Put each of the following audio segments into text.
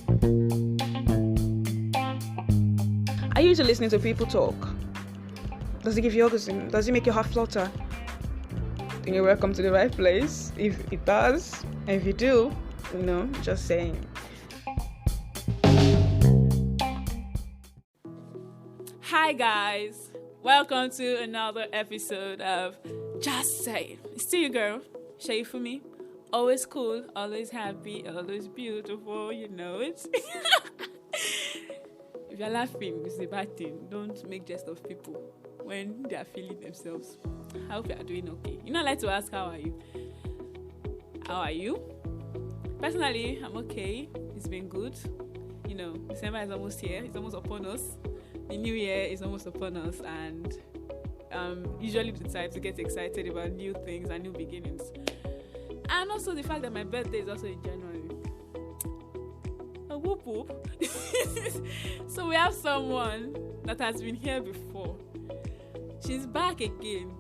Are you into listening to people talk? Does it give you orgasm? Does it make your heart flutter? Then you're welcome to the right place. If it does, and if you do, just saying. Hi guys, welcome to another episode of Just Say It. It's still your girl, Shay for me. Always cool, always happy, always beautiful, you know it. If you're laughing, it's a bad thing. Don't make jest of people when they are feeling themselves. I hope you are doing okay. I like to ask, how are you? How are you? Personally, I'm okay. It's been good. December is almost here. It's almost upon us. The new year is almost upon us, and usually the type to get excited about new things and new beginnings. And also the fact that my birthday is also in January. Whoop whoop. So we have someone that has been here before. She's back again.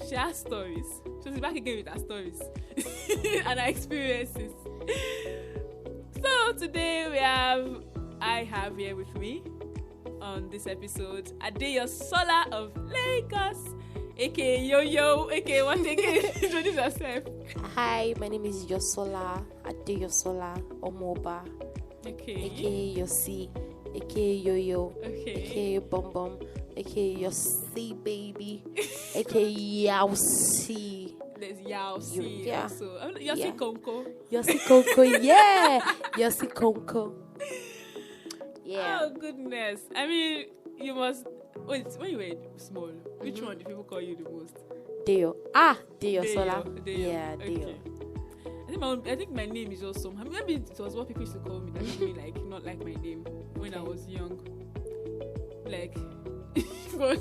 She has stories. She's back again with her stories and her experiences. So today I have here with me on this episode Adeyosola of Lagos, aka Yo-Yo, aka what again? Introduce yourself. Hi, my name is Yosola Adeyosola Omoba, Okay. aka Yossi, aka Yo-Yo, Okay. aka Bum Bum, aka Yossi Baby, aka Yausi. There's Yausi. Yeah. So Yossi Yeah. Konko. Yossi Konko, yeah! Yossi Konko. Yeah. Oh goodness. I mean, you must wait, when you were small, which one do people call you the most? Deyo. Deyosola. Deyo. Yeah, Deyo. Okay. I think my name is also maybe it was what people used to call me that made me not like my name when I was young. Like what?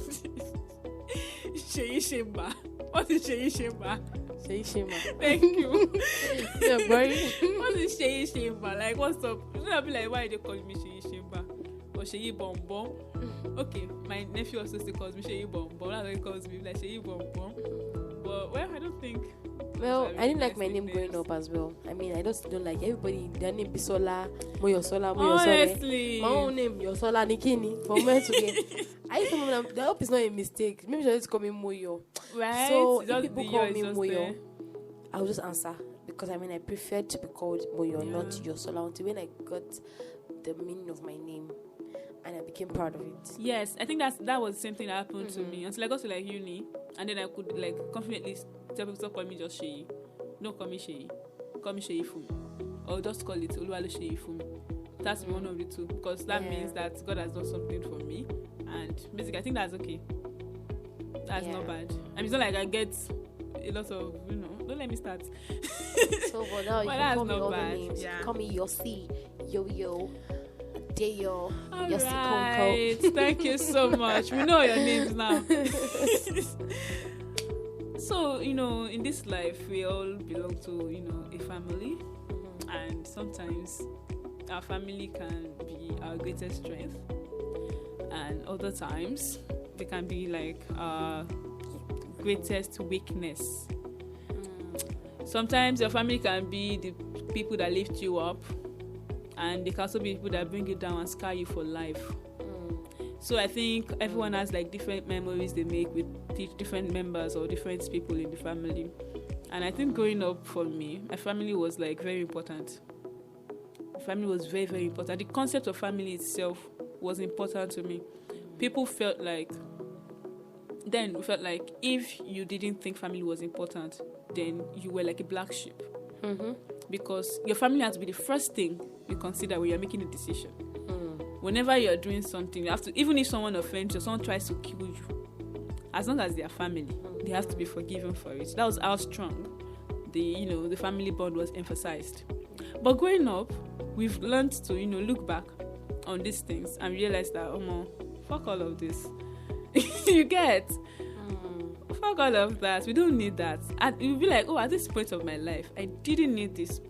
Sheyi Shemba. What is Sheyi Shemba? Sheyi Shema. Thank you. Yeah, boy. What is Sheyi Shemba? Like, what's up? I'll be like, why are they calling me Sheyi Shemba? Or Sheyi Bonbon? Okay, my nephew also still calls me Sheyi Bonbon. That's what he calls me, like Sheyi Bonbon. But, I don't think. Well, I didn't like my name growing up as well. I mean, I just don't like everybody. Their name be Sola, Moyosola, Moyosole. Honestly. My own name, Yosola Nikini. From where to get? I used to remember that. I hope it's not a mistake. Maybe they just call me Moyo. Right? So Just if people the call yo me is just Moyo, there. I'll just answer because I prefer to be called Moyo, not Yosola. Until when I got the meaning of my name, and I became proud of it. Yes, I think that was the same thing that happened to me until I got to uni, and then I could confidently tell people to call me just Sheyi. Don't call me Sheyi. Call me Sheyi Fumi. Or just call it Oluwalo Sheyi Fumi. That's one of the two, because that means that God has done something for me, and basically I think that's okay. That's not bad. I mean, it's not like I get a lot of don't let me start. So, but now you Well, can call that's me not other bad. names. Yeah. Call me Yossi, Yo-Yo, Deyo, Yossi Alright, Konko. thank you so much. We know your names now. So, in this life, we all belong to, a family. And sometimes our family can be our greatest strength. And other times, they can be like our greatest weakness. Sometimes your family can be the people that lift you up. And they can also be people that bring you down and scar you for life. So I think everyone has different memories they make with different members or different people in the family. And I think growing up for me, my family was very important. My family was very, very important. The concept of family itself was important to me. People felt like if you didn't think family was important, then you were like a black sheep. Because your family has to be the first thing you consider when you're making a decision. Whenever you're doing something, you have to, even if someone offends you, someone tries to kill you, as long as they are family, they have to be forgiven for it. That was how strong the family bond was emphasized. But growing up, we've learned to look back on these things and realize that fuck all of this. You get fuck all of that. We don't need that. And you'll be like, at this point of my life, I didn't need this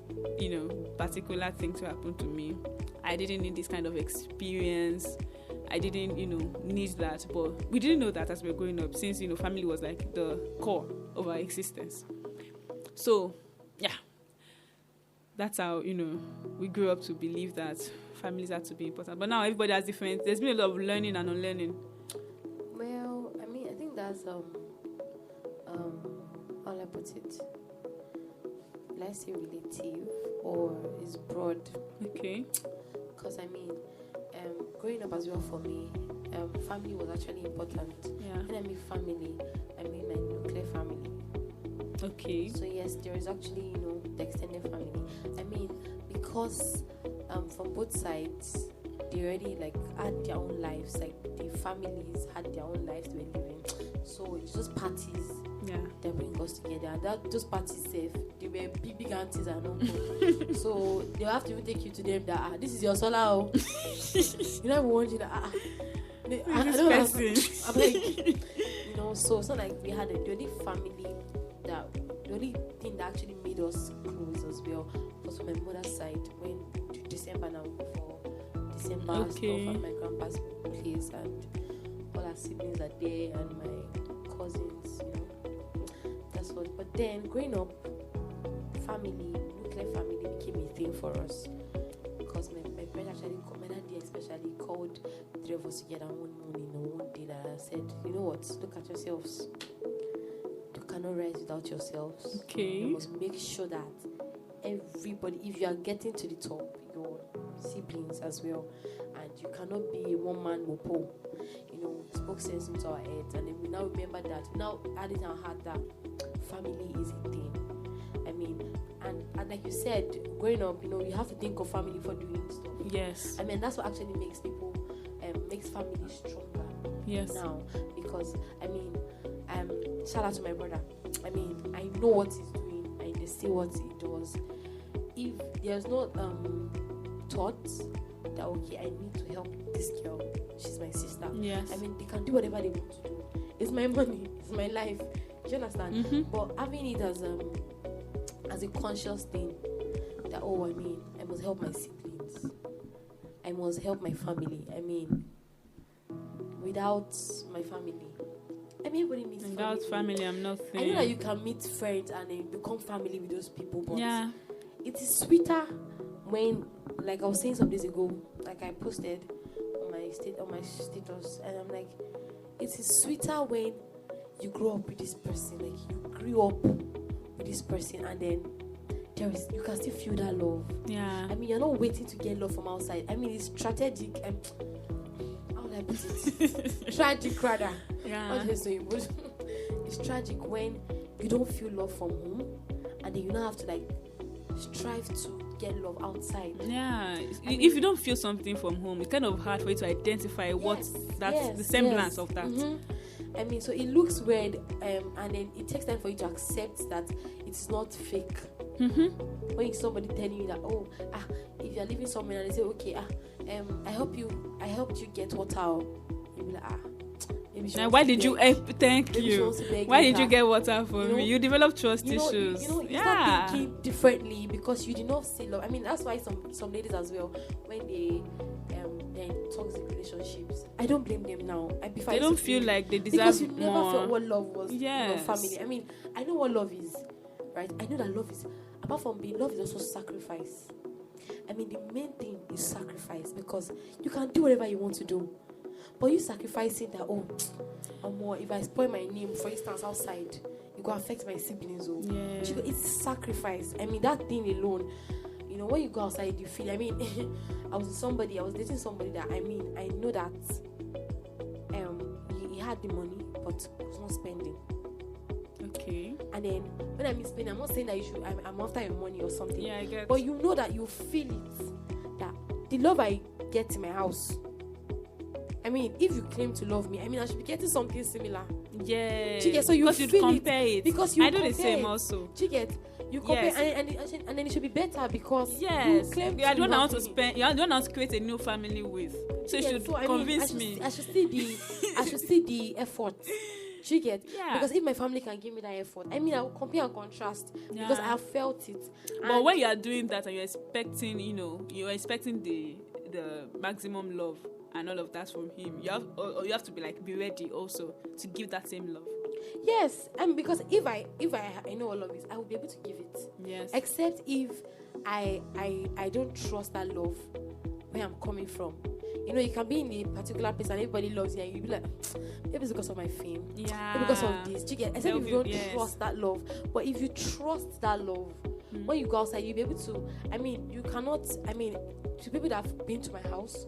particular thing to happen to me. I didn't need this kind of experience. I didn't, need that. But we didn't know that as we were growing up, since, family was the core of our existence. So, yeah. that's how, we grew up to believe that families have to be important. But now everybody has different. There's been a lot of learning and unlearning. Well, I mean, I think that's how I put it. Let's say relative or is broad. Okay. Because I mean, growing up as well for me, family was actually important. Yeah. When I mean family, I mean my nuclear family. Okay. So yes, there is actually the extended family. I mean, because from both sides, they already had their own lives. Like the families had their own lives they were living. So it's just parties. Yeah. That bring us together. And those parties safe. They were big aunties and uncles. So they'll have to even take you to them that this is your solar. You never want you that I'm like, so it's not like we had the only family the only thing that actually made us close as well was from my mother's side when December now for December stuff at my grandpa's place, and all our siblings are there and my cousins, that's what. But then growing up, nuclear family became a thing for us because my parents actually, my dad especially called the three of us together one day that I said, you know what, look at yourselves. You cannot rise without yourselves. Okay. You must make sure that everybody, if you are getting to the top, your siblings as well, and you cannot be a one-man mopo. Spoke sense into our heads, and then we now remember that. We now add in our heart that family is a thing. I mean, and like you said, growing up, you have to think of family for doing stuff. Yes. I mean, that's what actually makes people, makes family stronger. Yes. Now, because I mean, shout out to my brother. I mean, I know what he's doing. I see what he does. If there's no thought that okay, I need to help this girl, she's my sister. Yes. I mean, they can do whatever they want to do. It's my money. It's my life. Do you understand? Mm-hmm. But having it as a conscious thing that I must help my siblings. I must help my family. I mean, without my family, everybody needs without family, I'm nothing. I know that you can meet friends and then become family with those people, but it is sweeter when, like I was saying some days ago, like I posted on my status, and I'm like, it is sweeter when you grow up with this person, like you grew up with this person, and then you can still feel that love. Yeah. I mean, you're not waiting to get love from outside. I mean, it's strategic. How would I put it? Tragic, rather. Yeah. Not just so emotional. It's tragic when you don't feel love from home, and then you now have to strive to get love outside. Yeah. If you don't feel something from home, it's kind of hard for you to identify the semblance of that. Mm-hmm. I mean, so it looks weird, and then it takes time for you to accept that it's not fake. Mm-hmm. When somebody telling you that, if you're living somewhere and they say, okay, I helped you get water, you'll be like, maybe why did you thank you? Why did you get water for me? You develop trust issues. You start thinking differently because you did not see love. I mean, that's why some ladies as well, when they're in toxic relationships, I don't blame them now. They don't feel like they deserve because you more. never felt what love was in Yes. your family. I mean, I know what love is, right? I know that love is, apart from being, love is also sacrifice. I mean, the main thing is sacrifice, because you can do whatever you want to do, but you sacrificing that, if I spoil my name, for instance, outside, it will affect my siblings. Yeah. It's sacrifice. I mean, that thing alone, when you go outside, you feel, I mean, I was dating somebody that, I mean, I know that he had the money, but was not spending. Okay. And then when I mean spending, I'm not saying that I'm after your money or something. Yeah, I get. But you know that you feel it, that the love I get in my house. I mean, if you claim to love me, I mean, I should be getting something similar. Yeah. So you because feel compare it. Because you I do the same it. also. You compare, yes. and then it should be better because yes. you claim you are the one I want to me. spend. You are the one I want to create a new family with. So you should convince me. I should see the effort. You get? Yeah. Because if my family can give me that effort, I mean, I will compare and contrast because I have felt it. But when you are doing that and you're expecting, the maximum love and all of that from him, you have to be ready also to give that same love. Yes, and because if I know what love is, I will be able to give it. Yes. Except if I don't trust that love where I'm coming from. You know, you can be in a particular place and everybody loves you, and you be like, maybe it's because of my fame, maybe because of this. Do you get? Except if you don't trust that love. But if you trust that love, when you go outside, you'll be able to. I mean, you cannot. I mean, to people that have been to my house,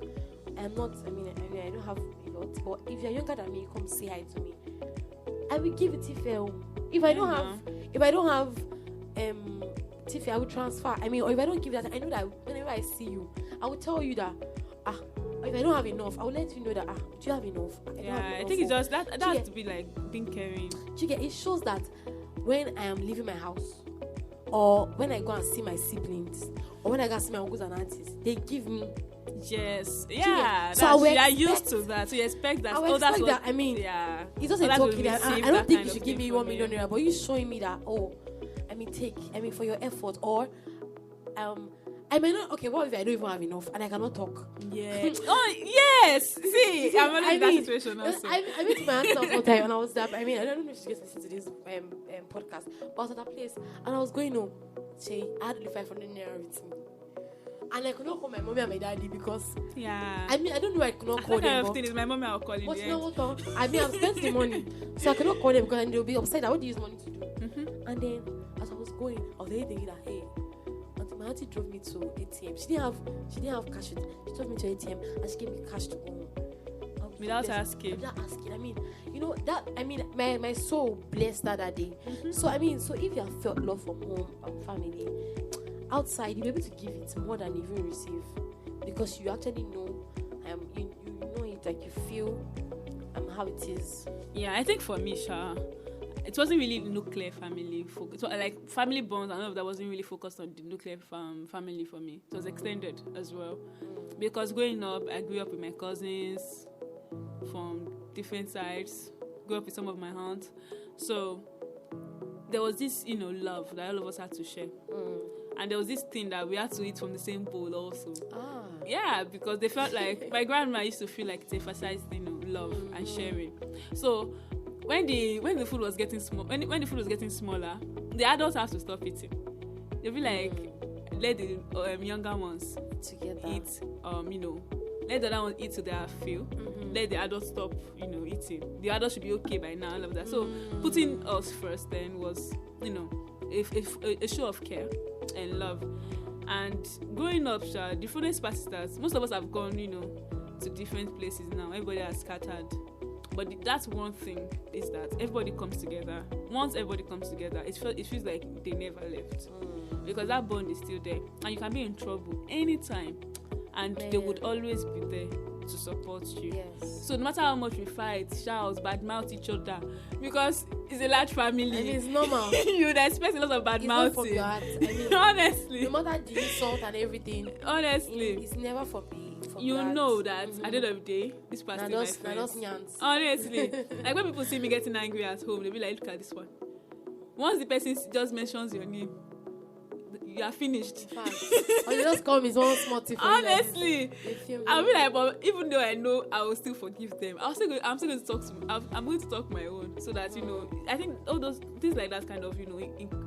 I'm not. I mean, I don't have a lot. But if you're younger than me, you come say hi to me. I will give it Tiffy. If I don't have Tiffy, I will transfer. I mean, or if I don't give that, I know that whenever I see you, I will tell you that if I don't have enough, I will let you know that do you have enough? I think it's just that has to be like being caring. Do you get? It shows that when I am leaving my house, or when I go and see my siblings, or when I go and see my uncles and aunties, they give me. Yes, yeah. So you are used to that. So you expect that. That's what I mean. Yeah. It's just a talking. I don't think you should give me 1 million naira, but you showing me that. For your effort, or I may not. Okay, what if I don't even have enough and I cannot talk? Yeah. Oh yes. See, I'm in that situation also. I went to my aunt's house one time and I was there. I mean, I don't know if she gets listened to this podcast, but I was at that place and I was going home. I had only 500 naira with me. And I could not call my mommy and my daddy because I mean I don't know I could not call them. Kind of thing is my mommy I'll call in. But you know what? I mean I've spent the money, so I cannot call them because they'll be upset. What do you use money to do? Mm-hmm. And then as I was going, I was really thinking that my auntie drove me to ATM. She didn't have cash. She drove me to ATM and she gave me cash to go. Without asking. I mean, you know that. I mean, my soul blessed that day. Mm-hmm. So I mean, if you have felt love from home and family, outside you'll be able to give it more than you even receive, because you actually know, you know it, like you feel how it is. Yeah, I think for me, it wasn't really nuclear family. It was like family bonds and all of that wasn't really focused on the nuclear family for me. It was extended as well, because growing up, I grew up with my cousins from different sides. Grew up with some of my aunts, so there was this, love that all of us had to share. And there was this thing that we had to eat from the same bowl also. Yeah, because they felt like my grandma used to feel like it emphasized, love and sharing. So when the food was getting small, when the food was getting smaller, the adults have to stop eating. They'll be like, let the younger ones together eat. Let the other ones eat to their fill. Let the adults stop, eating. The adults should be okay by now. All of that. So putting us first then was, a show of care and love. And growing up, the foodest parties, most of us have gone, to different places now. Everybody has scattered. But that's one thing, is that everybody comes together. Once everybody comes together, it feels like they never left. Because that bond is still there. And you can be in trouble anytime. And they would always be there to support you. Yes. So no matter how much we fight, shout, badmouth each other, because it's a large family. And it's normal. You'd expect a lot of badmouthing. Honestly. No matter the insult and everything. Honestly. It's never for me. You know that at the end of the day, this person is my friend. Honestly. Like when people see me getting angry at home, they'll be like, look at this one. Once the person just mentions your name, you are finished. In fact, or you just call me one small thing. Honestly, I'll be like, but even though I know I will still forgive them, I'm still going to talk to. I'm going to talk my own, so that I think all those things like that kind of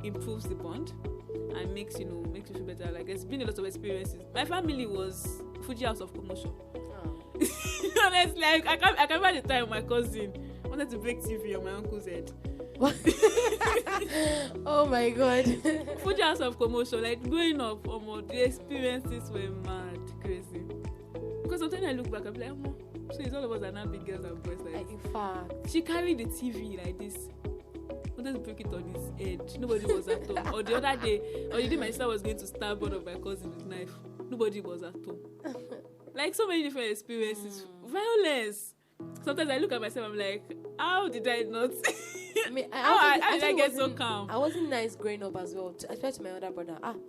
improves the bond and makes you feel better. Like there's been a lot of experiences. My family was Fuji House of Commotion. Honestly, I can't remember the time my cousin wanted to break TV on my uncle's head. Oh my God. Fuji House of Commotion, like growing up, the experiences were mad, crazy. Because sometimes I look back, I'm like, so it's all of us are now big girls and boys. Like, in fact, she carried the TV like this, wanted to break it on his head. Nobody was at home. Or the other day, my sister was going to stab one of my cousins with a knife. Nobody was at home. Like so many different experiences, violence. Sometimes I look at myself, I'm like, how did I not? I mean, how did I get so calm? I wasn't nice growing up as well, especially my older brother. No.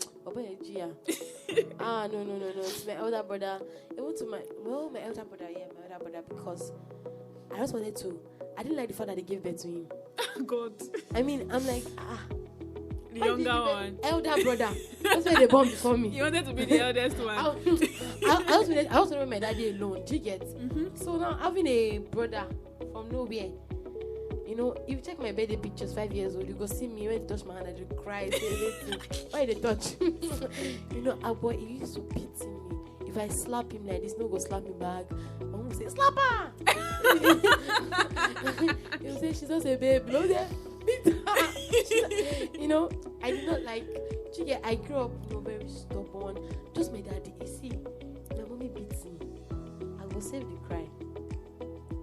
It's my elder brother. It went to my elder brother, because I didn't like the fact that they gave birth to him. God. I mean, I'm like, the younger one. Elder brother. That's why they born before me. You wanted to be the eldest one. I also remember my daddy alone. Do you get? Mm-hmm. So now having a brother from nowhere, You know, if you check my birthday pictures, 5 years old, you go see me when you touch my hand, I just cry. Why they touch? You know, our boy, he used to pity me. If I slap him like this, no go slap me back. My mom will say, slap her! He will say, she's just a babe. No, there. You know, I did not like. I grew up, you know, very stubborn. Just my daddy. You see, my mommy beats me. I will save the cry.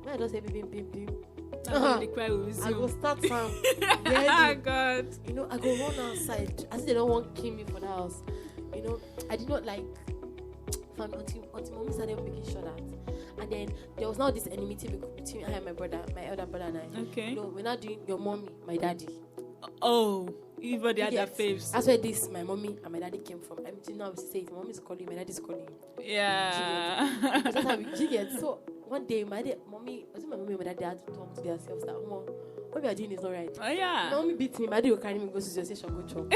When I don't say bim bim bim. The cry will resume. I go start from. Oh God. You know, I go run outside. I say they don't want to kill me for the house. You know, I did not like. Until mommy started making sure that, and then there was now this enmity between I and my brother, my elder brother and I. Okay. You know, we're not doing your mommy, my daddy. Oh, everybody had their faves. That's where this my mommy and my daddy came from. I'm now we say it. Mommy's calling, my daddy's calling. Yeah. That's how we get. So one day, my mommy and my daddy had to talk to themselves that what we are doing is not right. Oh yeah. My mommy beat me. My daddy will carry me go to the station go chop.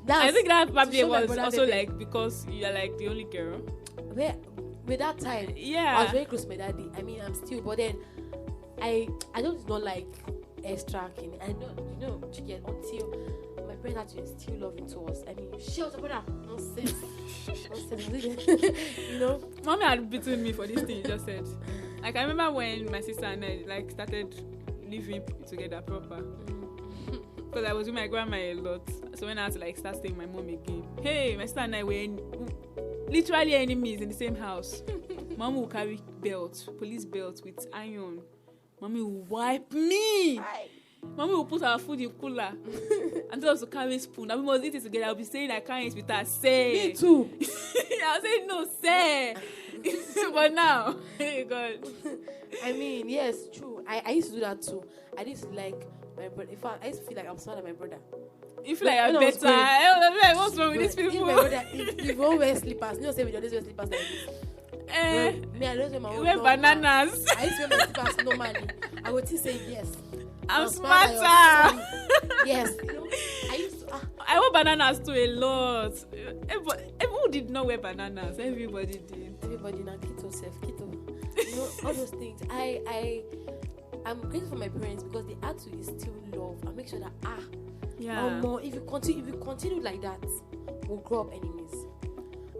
I think that probably was also like because you're like the only girl. With that time, yeah, I was very close to my daddy. I mean, I'm still, but then I don't not like extra king. I don't, you know, to get until my parents had to instill love into us. I mean, shout about that nonsense. You know, mommy had beaten me for this thing you just said. Like I remember when my sister and I like started living together proper. Because I was with my grandma a lot. So when I had to like start staying with my mom again. Hey, my sister and I were literally enemies in the same house. Mom will carry belts, police belts with iron. Mommy will wipe me. Mommy will put our food in cooler and tell us to carry a spoon. And we must eat it together. I'll be saying I can't eat with her. Say. Me too. I'll say no, say. But now, hey God. I mean, yes, true. I used to do that too. I used to like my brother. In fact, I used to feel like I'm smarter than my brother. You feel like you're better. Like, what's wrong with these people? If my brother, if you won't wear slippers, you know, say we always wear slippers like this. Me, I don't wear my own. Wear bananas. I used to wear my slippers normally. I would still say yes. I'm smarter. Yes. You know, I used to. I wear bananas too a lot. Who did not wear bananas? Everybody did. Everybody now keto self keto. You know, all those things. I'm grateful for my parents because they had to instill love and make sure that if you continue like that, we'll grow up enemies.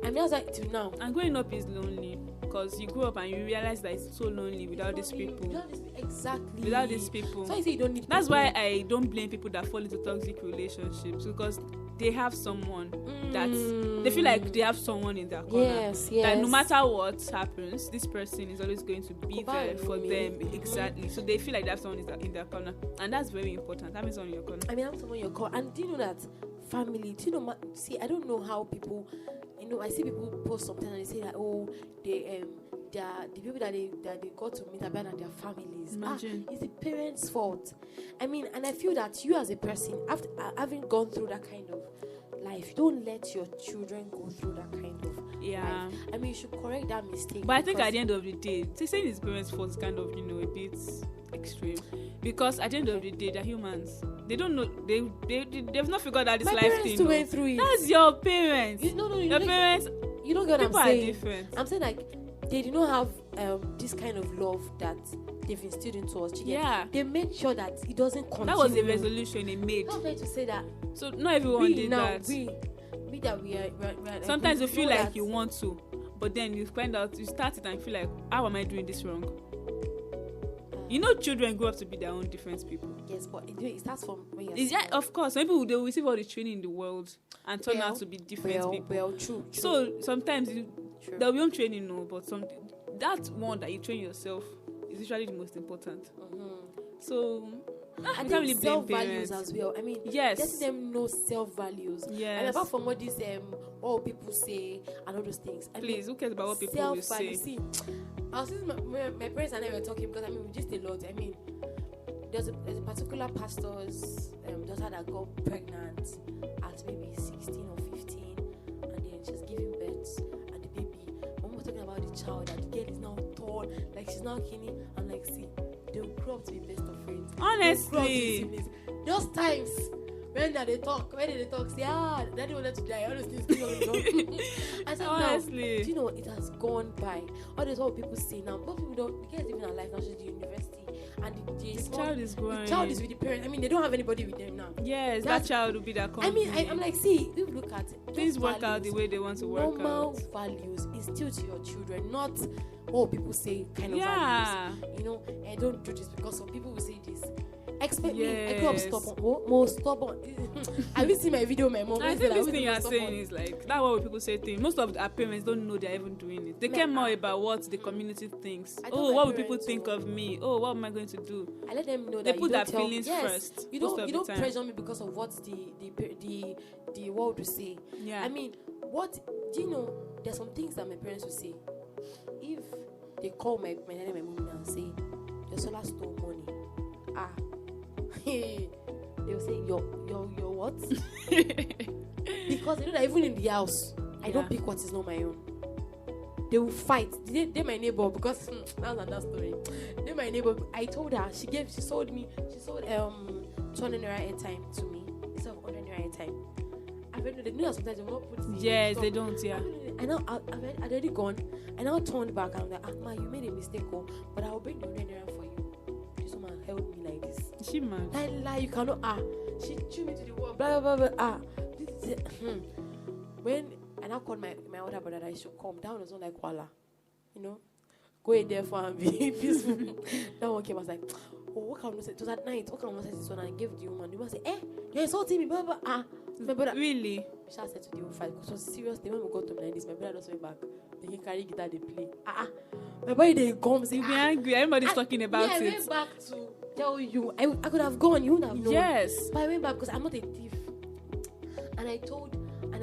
I mean, that's like till now. And growing up is lonely because you grow up and you realize that it's so lonely without these people. Exactly. Without these people. So you say you don't need. That's why I don't blame people that fall into toxic relationships because they have someone that they feel like they have someone in their corner. Yes. That no matter what happens, this person is always going to be there for them. Exactly. So they feel like they have someone in their corner, and that's very important. Having someone in your corner. I mean, having someone in your corner. And do you know that family? Do you know? See, I don't know how people. You know, I see people post something and they say that the people that they got to meet abandon their families. Imagine. It's the parents' fault. I mean, and I feel that you as a person, after having gone through that kind of life, don't let your children go through that kind of life. I mean, you should correct that mistake. But I think at the end of the day, saying it's parents' fault is kind of, you know, a bit extreme. Because at the end of the day, they're humans. They don't know. They've not figured out this My life parents thing. Too went through it. That's your parents. Your parents. You don't get what people I'm saying. Are different. I'm saying like they did not have this kind of love that they've instilled into us. Yeah. They made sure that it doesn't continue. That was a resolution they made. I'm trying to say that. So not everyone did that. We that we are. Sometimes you feel like you want to, but then you find out you start it and you feel like, how am I doing this wrong? You know, children grow up to be their own different people. Yes, but it starts from when you're small. Of course. Some people, they will receive all the training in the world and turn out to be different people. Well, true. So sometimes there'll be no training, but that one that you train yourself is usually the most important. So I can't think really blame self-values parents as well. I mean, yes, letting them know self-values. Yes. And apart from all these what people say and all those things. Please, who cares about what people will say? See, I was thinking my parents and I were talking because I mean we just a lot. I mean, there's a particular pastor's daughter that got pregnant at maybe 16 or 15, and then she's giving birth, and the baby. When we're talking about the child, that the girl is now tall, like she's now skinny. I'm like, see, they'll grow up to be best of friends. Honestly, those times when they talk, say, daddy wanted to die. All those things. I said, honestly, no, do you know it has gone by? All those what people say now. Most people don't. The kids even alive now. She's the university, and the child is growing. The child is with the parents. I mean, they don't have anybody with them now. Yes, that child will be their company. I mean, I'm like, see, if you look at it, things work out the way they want to work out. Normal values is still to your children, not people say kind of values. You know, I don't do this because some people will say this. Expect me. I grew up stubborn. More stubborn. Have you seen my video? My mom. I think this thing you're saying is like that. What people say things. Most of our parents don't know they're even doing it. They care more about what the community thinks. Oh, what will people think of me? Oh, what am I going to do? I let them know they that put their feelings first. You don't pressure me because of what the world will say. Yeah. I mean, what do you know? There's some things that my parents will say. If they call my dad and my mom now and say, your solar stole money. They will say your what? Because they know that even in the house, I don't pick what is not my own. They will fight. They my neighbor because that's another story. They my neighbor. I told her she sold 200 naira airtime to me instead of 100 naira airtime. I read they know that sometimes they will not put. Yes, they don't. Yeah. I know. I'd already gone. I now turned back and I'm like, ma, you made a mistake, but I will bring the 100 naira for you. This woman held me like this. Is she mad? Lie, you cannot. She threw me to the wall. Blah blah blah. When I now called my older brother that I should come, that one was not like Wala, you know, go in there for and be peaceful. That one came. I was like, oh, what can I say? It was at night. What can I say this one? And I gave the woman. The woman said, you're insulting me, blah blah. My brother really. She said to the whole fight because it was serious. The when we got to like this, my brother just went back. They can carry guitar, they play. My boy they come. You'll be angry. Everybody's talking about it. I went back to tell you. I could have gone. You would have known. Yes. But I went back because I'm not a thief. And I told. I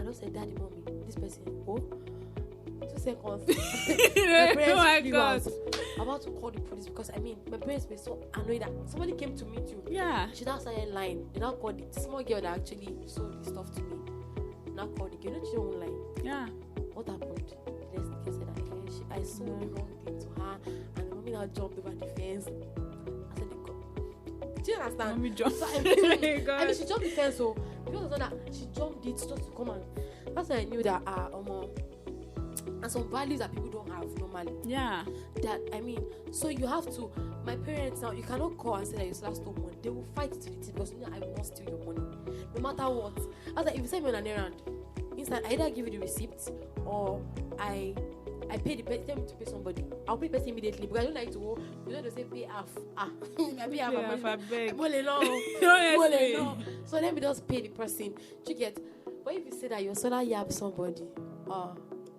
don't say, daddy, mommy, this person. 2 seconds. My God. I'm about to call the police because my parents were so annoyed that somebody came to meet you. Yeah. She now started lying. They now called the small girl that actually sold the stuff to me. Now called the girl. You know she won't lie. Yeah. What happened? The next girl said that I sold the wrong thing to her, and the mommy now jumped over the fence. I said, do you understand? Mommy jumped. So, I mean, she jumped the fence, so because of that, she jumped it just to come and. That's when I knew that and some values that people don't have normally. Yeah. That so you have to. My parents now, you cannot call and say that you stole money. They will fight it to the teeth because I will not steal your money, no matter what. I was like, if you send me on an errand, instant I either give you the receipt or I pay the person. Tell me to pay somebody. I'll pay the person immediately because I don't like to go. You don't say pay half. I pay half. I beg. So let me just pay the person. You get. But if you say that you're solar yab somebody,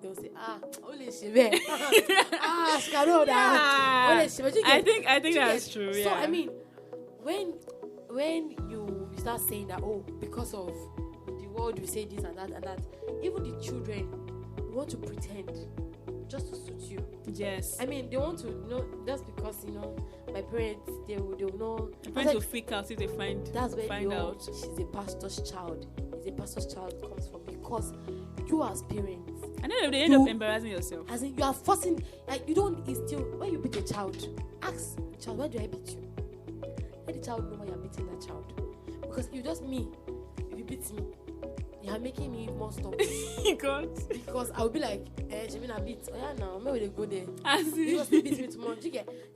they'll say, only she be. She can know that. Only she. But you get. I think that's true. Yeah. So I mean, when you start saying that, because of the world we say this and that, even the children want to pretend just to suit you. Yes. I mean, they want to just because my parents they will know. My parents will freak out if they find out. She's a pastor's child. It's a pastor's child comes from because you as parents. And then they end up embarrassing yourself. As in you are forcing, like you don't instill when you beat a child. Ask the child, why do I beat you? Let the child know why you're beating that child. Because if you beat me, you are making me more stubborn. God. Because I will be like, she mean a bit. Oh yeah, now maybe they go there. Because they beat me tomorrow.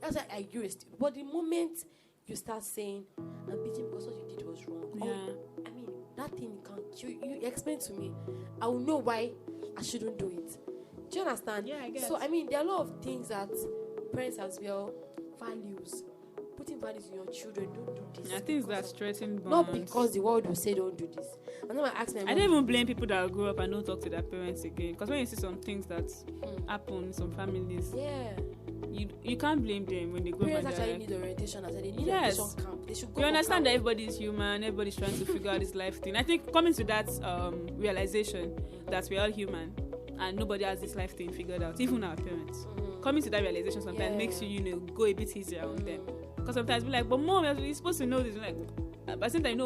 That's why I used. But the moment you start saying, I'm beating because what you did was wrong. Yeah. I mean, that thing you explain to me. I will know why I shouldn't do it. Do you understand? Yeah, I guess. So I mean, there are a lot of things that parents as well values. Putting values in your children. Don't do this. I think that's stressing bonds. Not because the world will say don't do this. I'm not ask my mom. I don't even blame people that grow up and don't talk to their parents again. Because when you see some things that happen in some families, you can't blame them when they grow up. Parents actually need orientation. They need orientation camp. They should go. You understand that everybody's human. Everybody's trying to figure out this life thing. I think coming to that realization that we're all human and nobody has this life thing figured out, even our parents. Coming to that realization sometimes makes you, go a bit easier on them. Because sometimes we're like, but mom, you're supposed to know this. We're like, but sometimes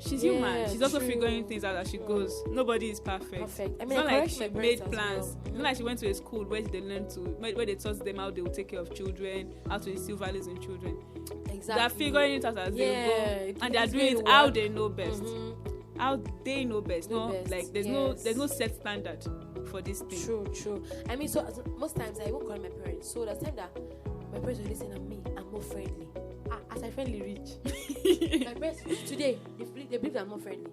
she's human. She's also figuring things out as she goes. Nobody is perfect. I mean, it's not like she made plans. It's not like she went to a school where they taught them how they will take care of children, how to instill values in children. Exactly. They're figuring it out as they go, and they're doing it how they know best. How they know best. Like there's no set standard for this thing. True. I mean, so most times I won't call my parents. So there's time that my parents will listen to me. I'm more friendly. As I friendly reach, my parents today they believe that I'm more friendly.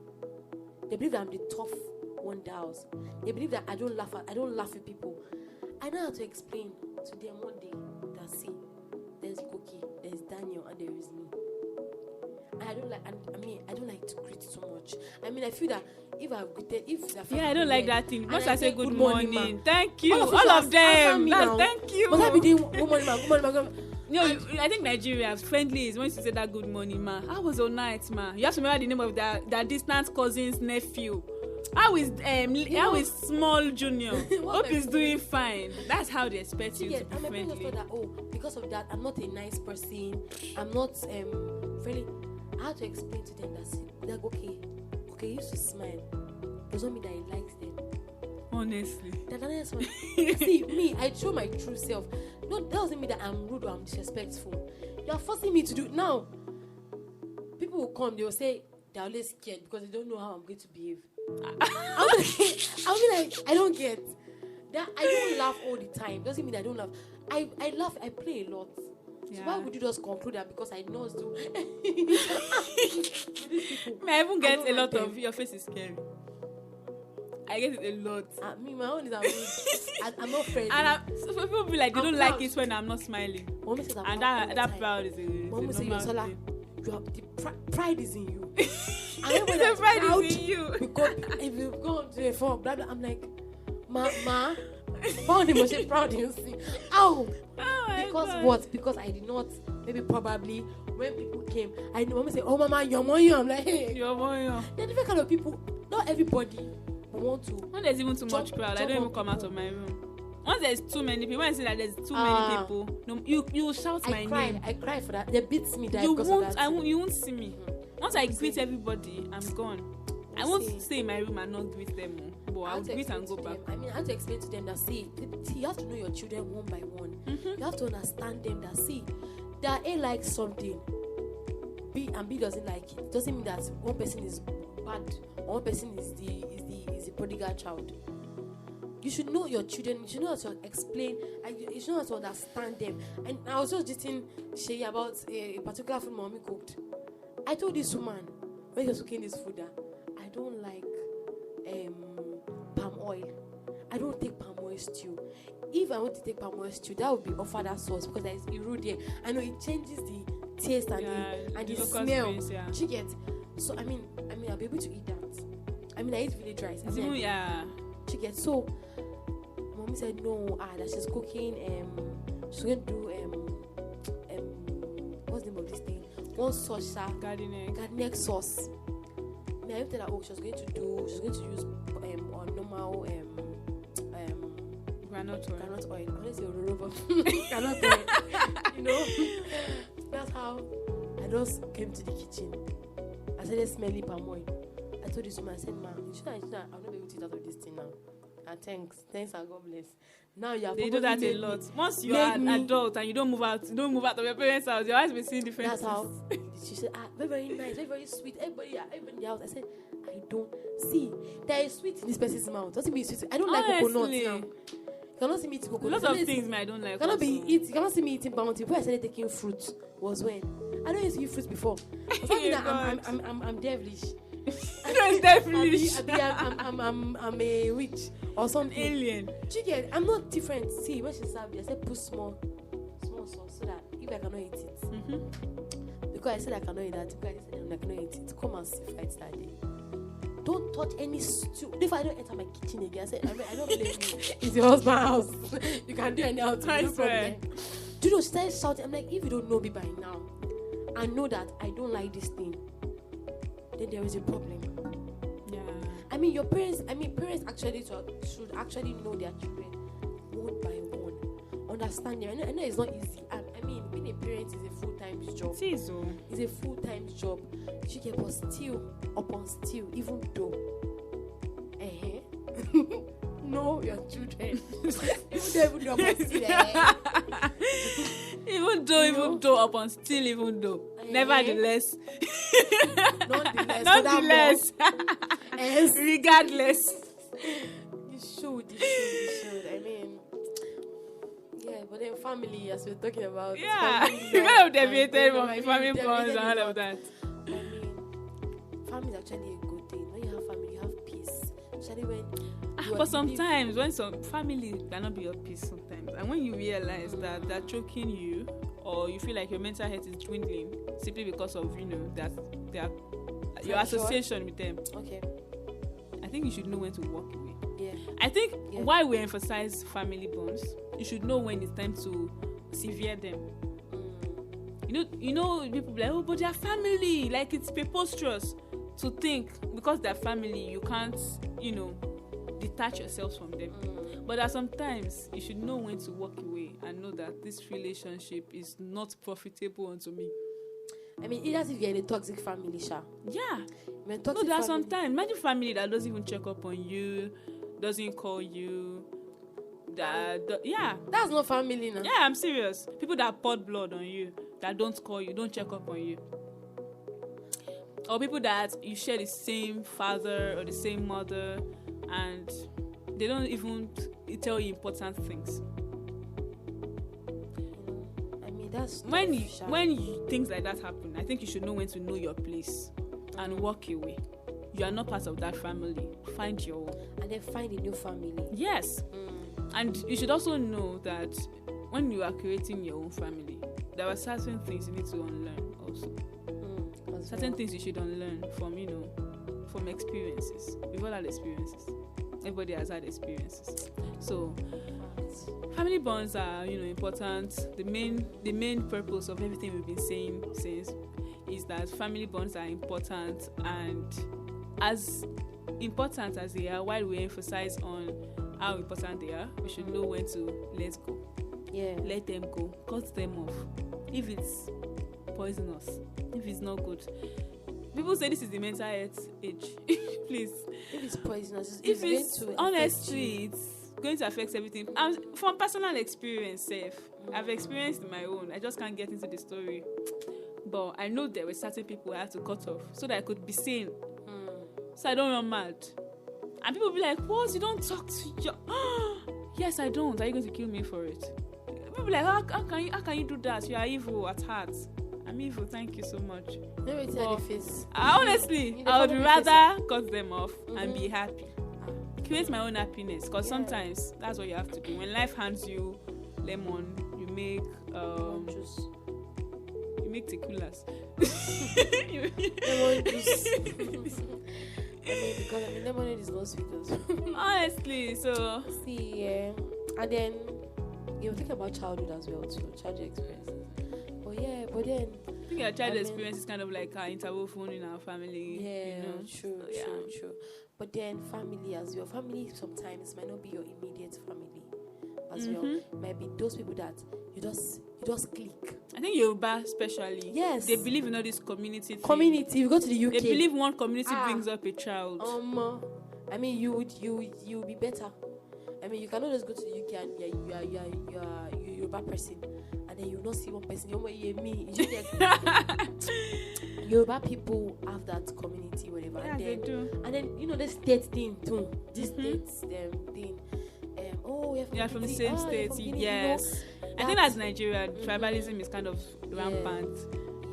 They believe that I'm the tough one in the house. They believe that I don't laugh at people. I know how to explain to them one day that see, there's Cookie, there's Daniel, and there is me. And I don't like to greet so much. I mean, I feel that if I've greeted, I don't like that thing. Once I say good morning, ma. Thank you, all of them. Thank you. But I be doing good morning, ma, good morning, ma. No, I think Nigeria friendly is when you say that good morning, ma. How was all night, ma? You have to remember the name of that distant cousin's nephew. How is small junior? Hope he's doing fine. That's how they expect you to be friendly. And my parents thought that because of that I'm not a nice person. I'm not friendly. I had to explain to them that okay, you used to smile. Doesn't mean that he likes them. Honestly. See, me, I show my true self. No, that doesn't mean that I'm rude or I'm disrespectful. You're forcing me to do it. Now, people will come, they will say they're always scared because they don't know how I'm going to behave. I'll be like, I don't get that. I don't laugh all the time. Doesn't mean I don't laugh. I laugh, I play a lot. So why would you just conclude that because I know to I even get a lot of your face is scary. I get it a lot. Me, my own is I'm not friendly. And so people be like, they don't like it when I'm not smiling. Mommy says and that proud is a Mommy says, Yosola, you have the pride is in you. The pride is in you. Because if you go to the phone, blah, blah, I'm like, ma, proud emotion, proud you see. Ow! Because God. What? Because I did not, maybe probably, when people came, I know Mommy say, oh, mama, you're moyo. I'm like, hey. You're moyo. There are different kind of people. Not everybody want to. When there's even too much crowd, I don't even come out of my room. Once there's too many people, when I say that there's too many people, no, you shout my name. I cry for that. They beats me that you because won't, of that. You won't see me. Once I greet everybody, I'm gone. I won't stay in my room and not greet them. But I'll greet and go back. I mean, I have to explain to them that see, you have to know your children one by one. You have to understand them that see, that A likes something, B and B doesn't like it. Doesn't mean that one person is bad or one person is the prodigal child. You should know your children. You should know how to explain. You should know how to understand them. And I was just just Shay about a particular food mommy cooked. I told this woman when she was cooking this food that I don't like palm oil. I don't take palm oil stew. If I want to take palm oil stew, that would be offered that sauce because there is iru there. I know it changes the taste and the smell. Space, You get. So I mean, I'll be able to eat that. I mean, I eat village rice. You get. So mommy said no. That she's cooking. She's going to do what's the name of this thing? One sauce, garden egg sauce. I looked at her, she's going to use on normal granite oil. I want to say granite oil. You know, that's how I just came to the kitchen. I said, smelly palm oil. I told this woman, I said, ma, you should I'll not be able to eat out of this thing now. And thanks and God bless. Now you have they do that a lot. Once you are an adult and you don't move out of your parents' house, your eyes will see different. That's how she said, very, very nice, very, very sweet. Everybody in the house. I said, I don't see. There is sweet in this person's mouth. Doesn't mean sweet. I don't like coconut now. You cannot see me eating coconut. Lots of things I don't like. You cannot see me eating bounty. Before I started taking fruit was when I don't used to eat fruits before. I'm devilish. That's devilish. I'm a witch or something. Alien. Chicken. I'm not different. See, when she served me, I said put small sauce so that if I cannot eat it. Because I said I cannot eat that. Because I said I cannot eat it. Come and see fight that day. Don't touch any stew. If I don't enter my kitchen again, I said I don't blame you. It's your husband's house. You can do anything else. No problem. Do you know? She started shouting. I'm like, if you don't know me by now, and know that I don't like this thing, then there is a problem. Yeah. Parents actually should actually know their children one by one. Understand them. I know it's not easy. Being a parent is a full-time job. It's a full-time job. You get but still, even though know your children. Even though but still even Even though, upon still, even though. Nevertheless. Nonetheless. Yes. Regardless. You should. I mean, yeah, but then family, as we're talking about. Yeah. You kind of deviated from the family bonds and all of that. I mean, family is actually a good thing. When you have family, you have peace. Especially when. But sometimes, when some family cannot be your peace sometimes, and when you realize that they're choking you, or you feel like your mental health is dwindling simply because of that your association with them. Okay. I think you should know when to walk away. Yeah. I think why we emphasize family bonds, you should know when it's time to sever them. You know, people be like, oh, but they're family. Like, it's preposterous to think because they're family, you can't, detach yourselves from them. But at sometimes you should know when to walk away and know that this relationship is not profitable unto me. I mean, either if you're in a toxic family, Sha. Yeah. Toxic there are sometimes, imagine family that doesn't even check up on you, doesn't call you. That's not family now. Yeah, I'm serious. People that poured blood on you, that don't call you, don't check up on you. Or people that you share the same father or the same mother and they don't even tell you important things. I mean, that's when things like that happen, I think you should know when to know your place and walk away. You are not part of that family. Find your own. And then find a new family. Yes. And you should also know that when you are creating your own family, there are certain things you need to unlearn also. Certain things you should unlearn from experiences. We've all had experiences. Everybody has had experiences. So family bonds are, important. The main purpose of everything we've been saying since is that family bonds are important, and as important as they are, while we emphasize on how important they are, we should know when to let go. Yeah. Let them go. Cut them off. If it's poisonous, if it's not good. People say this is the mental health age. Please. If it's poisonous, it's going to affect everything. From personal experience, I've experienced my own. I just can't get into the story. But I know there were certain people I had to cut off so that I could be sane. So I don't run mad. And people be like, what? You don't talk to your... Yes, I don't. Are you going to kill me for it? People be like, how can you do that? You are evil at heart. I'm evil, thank you so much. Let me tell you face. Honestly, I would rather cut them off and be happy. Create my own happiness, because sometimes that's what you have to do. When life hands you lemon, you make juice. You make tequilas. Lemon juice. Because lemonade is not sweet. Honestly, so see, and then you think about childhood as well too, childhood experiences. But then I think our childhood experience is kind of like our interwoven in our family. Yeah, true. But then family as well. Family sometimes might not be your immediate family as well. Might be those people that you just click. I think Yoruba especially. Yes. They believe in all this community thing. Community. You go to the UK. They believe one community brings up a child. I mean, you be better. I mean, you cannot just go to the UK and you're a Yoruba person, and then you not see one person. Yoruba people have that community, whatever. Yeah, and then, they do. And then this state thing too. This states thing. You're from the same state. Yes. I think that's Nigeria. Tribalism is kind of rampant.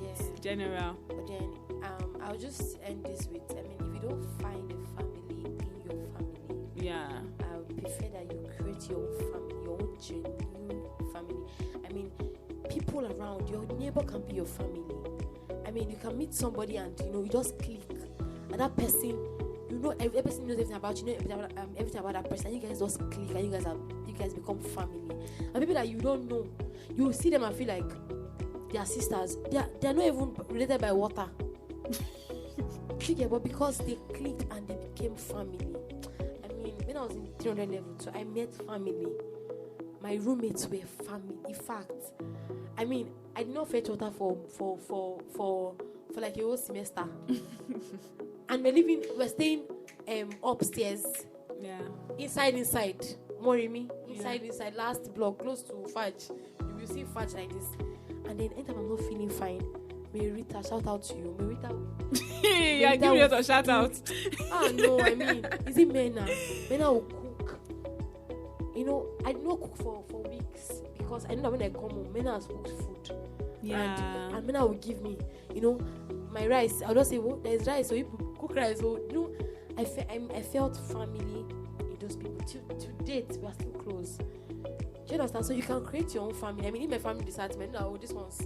Yes. General. But then I'll just end this with, I mean, if you don't find a family in your family, yeah, I would prefer that you create your own family, your own genuine family. I mean, people around, your neighbor can be your family. I mean, you can meet somebody and you just click, and that person, every person knows everything about you, everything about that person, and you guys just click, and you guys become family. And people that you don't know, you see them and feel like they are sisters. They are not even related by water. But because they clicked and they became family. I mean, when I was in 300 level 2, I met family. My roommates were family. In fact, I mean, I did not fetch water for like a whole semester. And we're staying upstairs. Yeah. Inside. Morimi. Inside. Last block, close to Fudge. You will see Fudge like this. And then anytime I'm not feeling fine, Merita, shout out to you. Merita. Yeah, give me a shout out. No, I mean, is it Mena? Mena will cook. You know, I did not cook for weeks because I know that when I come home, Mena has cooked food. Yeah. And Mena will give me, you know, my rice. I'll just say, well, there's rice, so you cook rice. So, you know, I felt family in those people. To date, we are still close. Do you understand? So you can create your own family. I mean, if my family decides, no, this one's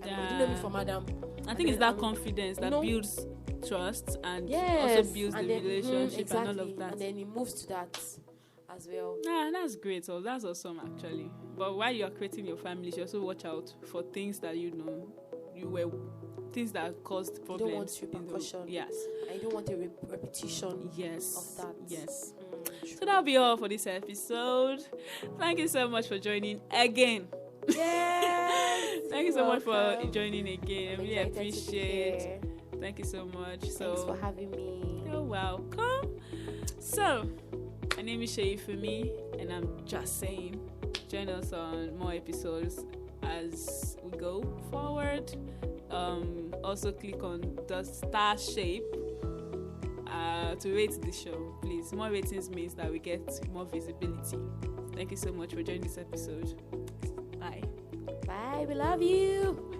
you know me for madam. I think it's that confidence that builds trust and also builds the relationship and all of that. And then it moves to that as well. That's great. So that's awesome actually. But while you're creating your family, you also watch out for things that things that caused problems. You don't want repercussion. Yes. I don't want a repetition of that. Yes. So that'll be all for this episode. Thank you so much for joining again. Yes. Thank you so much for joining again. I really appreciate. Thank you so much. Thanks for having me. You're welcome. So, my name is Sheifumi, and I'm just saying, join us on more episodes as we go forward. Also click on the star shape to rate the show, please. More ratings means that we get more visibility. Thank you so much for joining this episode. Bye. Bye. We love you.